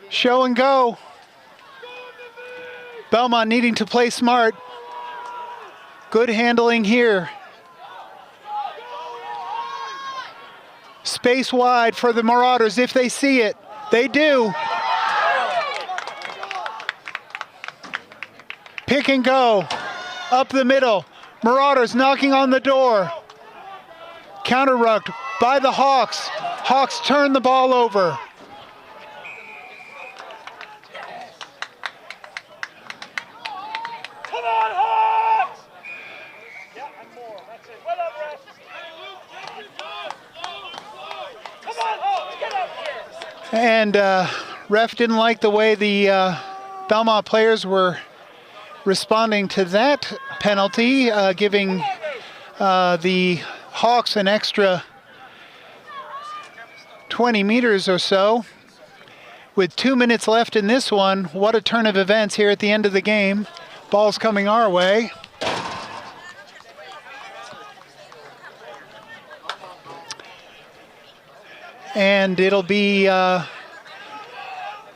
Show and go. Belmont needing to play smart. Good handling here. Space wide for the Marauders if they see it. They do. Pick and go. Up the middle. Marauders knocking on the door. Counter-rucked by the Hawks. Hawks turn the ball over. Come on, Hawks! Yeah, and more. That's it. Well done, ref. Come on, Hawks, get up here. And ref didn't like the way the Belmont players were responding to that penalty, giving the Hawks an extra 20 meters or so. With 2 minutes left in this one, what a turn of events here at the end of the game. Ball's coming our way. And it'll be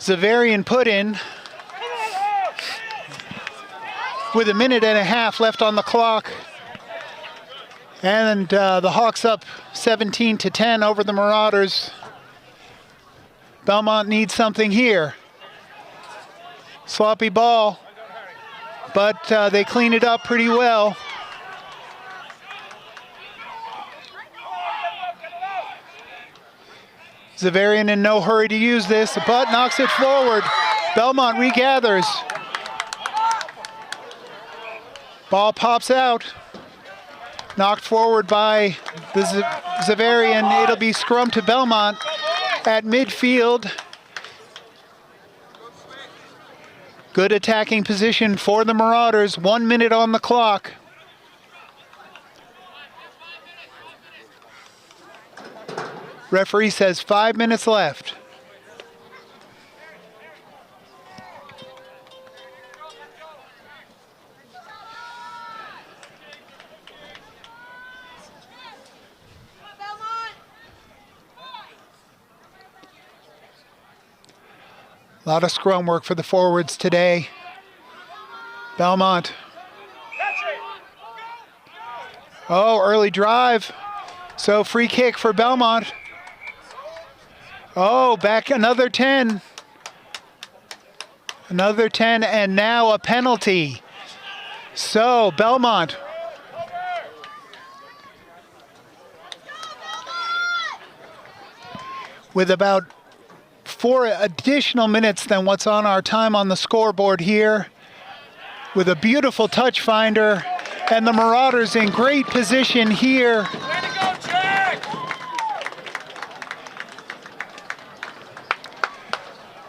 Xaverian put in with 1.5 minutes left on the clock. And the Hawks up 17-10 over the Marauders. Belmont needs something here. Sloppy ball, but they clean it up pretty well. Xaverian in no hurry to use this, but knocks it forward. Belmont regathers. Ball pops out. Knocked forward by the Xaverian. It'll be scrum to Belmont at midfield. Good attacking position for the Marauders. 1 minute on the clock. Referee says 5 minutes left. A lot of scrum work for the forwards today. Belmont. Oh, early drive. So free kick for Belmont. Oh, back another 10. Another 10, and now a penalty. So Belmont. With about 4 additional minutes than what's on our time on the scoreboard here, with a beautiful touch finder, and the Marauders in great position here. Way to go, Jack!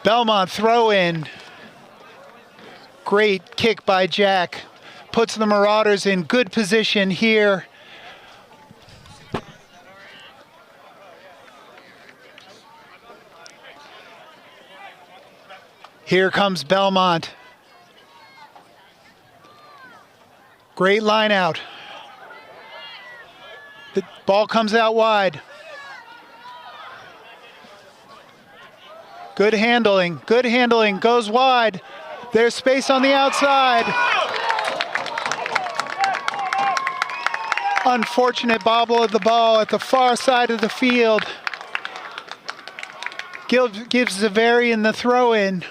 Belmont throw in. Great kick by Jack. Puts the Marauders in good position here. Here comes Belmont. Great line out. The ball comes out wide. Good handling, goes wide. There's space on the outside. Unfortunate bobble of the ball at the far side of the field. Gives Xaverian the throw in.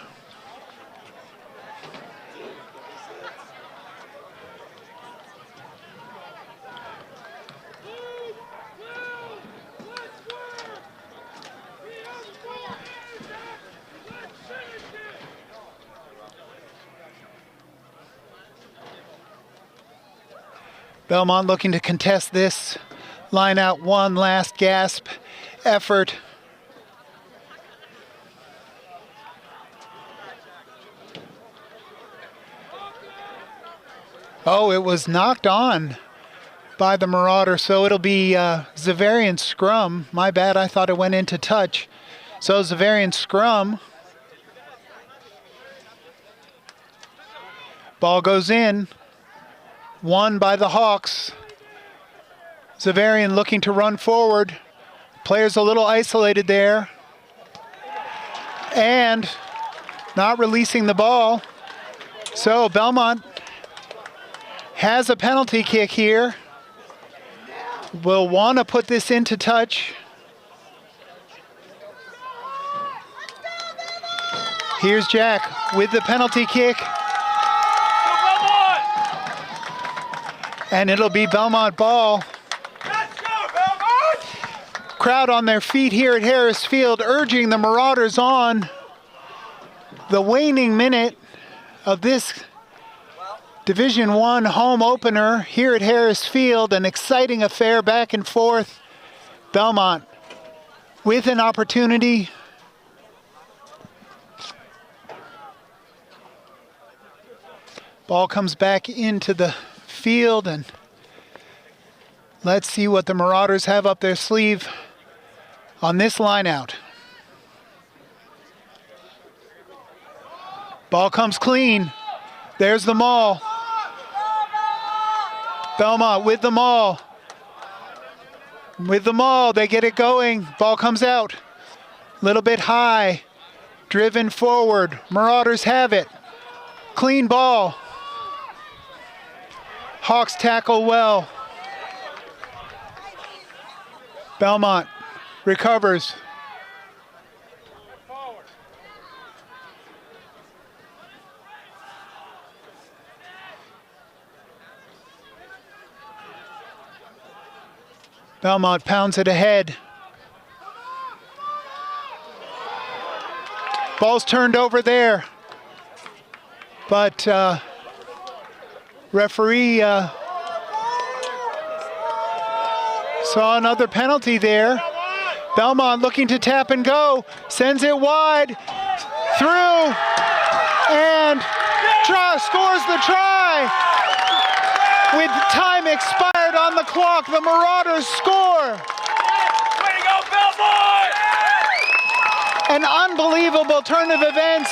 Belmont looking to contest this. Line out one last gasp effort. Oh, it was knocked on by the Marauder, so it'll be Xaverian scrum. My bad, I thought it went into touch. So Xaverian scrum. Ball goes in. Won by the Hawks. Xaverian looking to run forward. Players a little isolated there. And not releasing the ball. So Belmont has a penalty kick here. Will want to put this into touch. Here's Jack with the penalty kick. And it'll be Belmont ball. Let's go, Belmont! Crowd on their feet here at Harris Field, urging the Marauders on. The waning minute of this Division I home opener here at Harris Field, an exciting affair back and forth. Belmont with an opportunity. Ball comes back into the field, and let's see what the Marauders have up their sleeve on this line out. Ball comes clean. There's the maul. Belmont with the maul. With the maul, they get it going. Ball comes out. Little bit high. Driven forward. Marauders have it. Clean ball. Hawks tackle well. Belmont recovers. Belmont pounds it ahead. Ball's turned over there. But referee saw another penalty there. Belmont looking to tap and go. Sends it wide. Through. And scores the try. With time expired on the clock, the Marauders score. Way to go, Belmont! An unbelievable turn of events.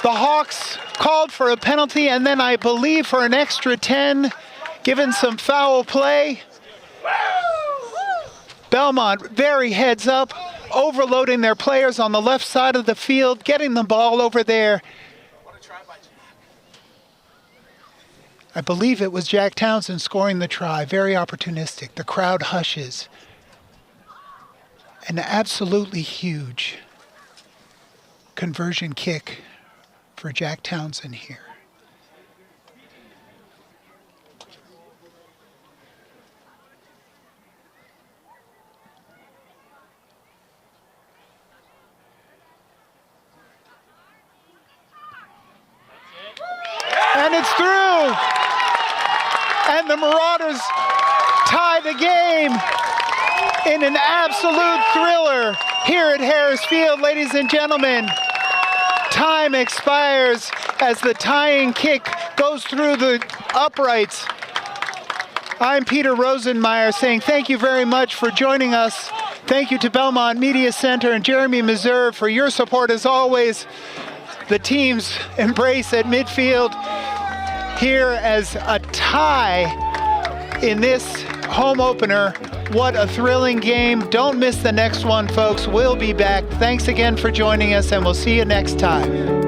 The Hawks called for a penalty and then I believe for an extra 10, given some foul play. Belmont very heads up, overloading their players on the left side of the field, getting the ball over there. I believe it was Jack Townsend scoring the try, very opportunistic. The crowd hushes. An absolutely huge conversion kick for Jack Townsend here. And it's through! And the Marauders tie the game in an absolute thriller here at Harris Field, ladies and gentlemen. Time expires as the tying kick goes through the uprights. I'm Peter Rosenmeier saying thank you very much for joining us. Thank you to Belmont Media Center and Jeremy Meserve for your support as always. The team's embrace at midfield here as a tie in this home opener. What a thrilling game. Don't miss the next one, folks. We'll be back. Thanks again for joining us, and we'll see you next time.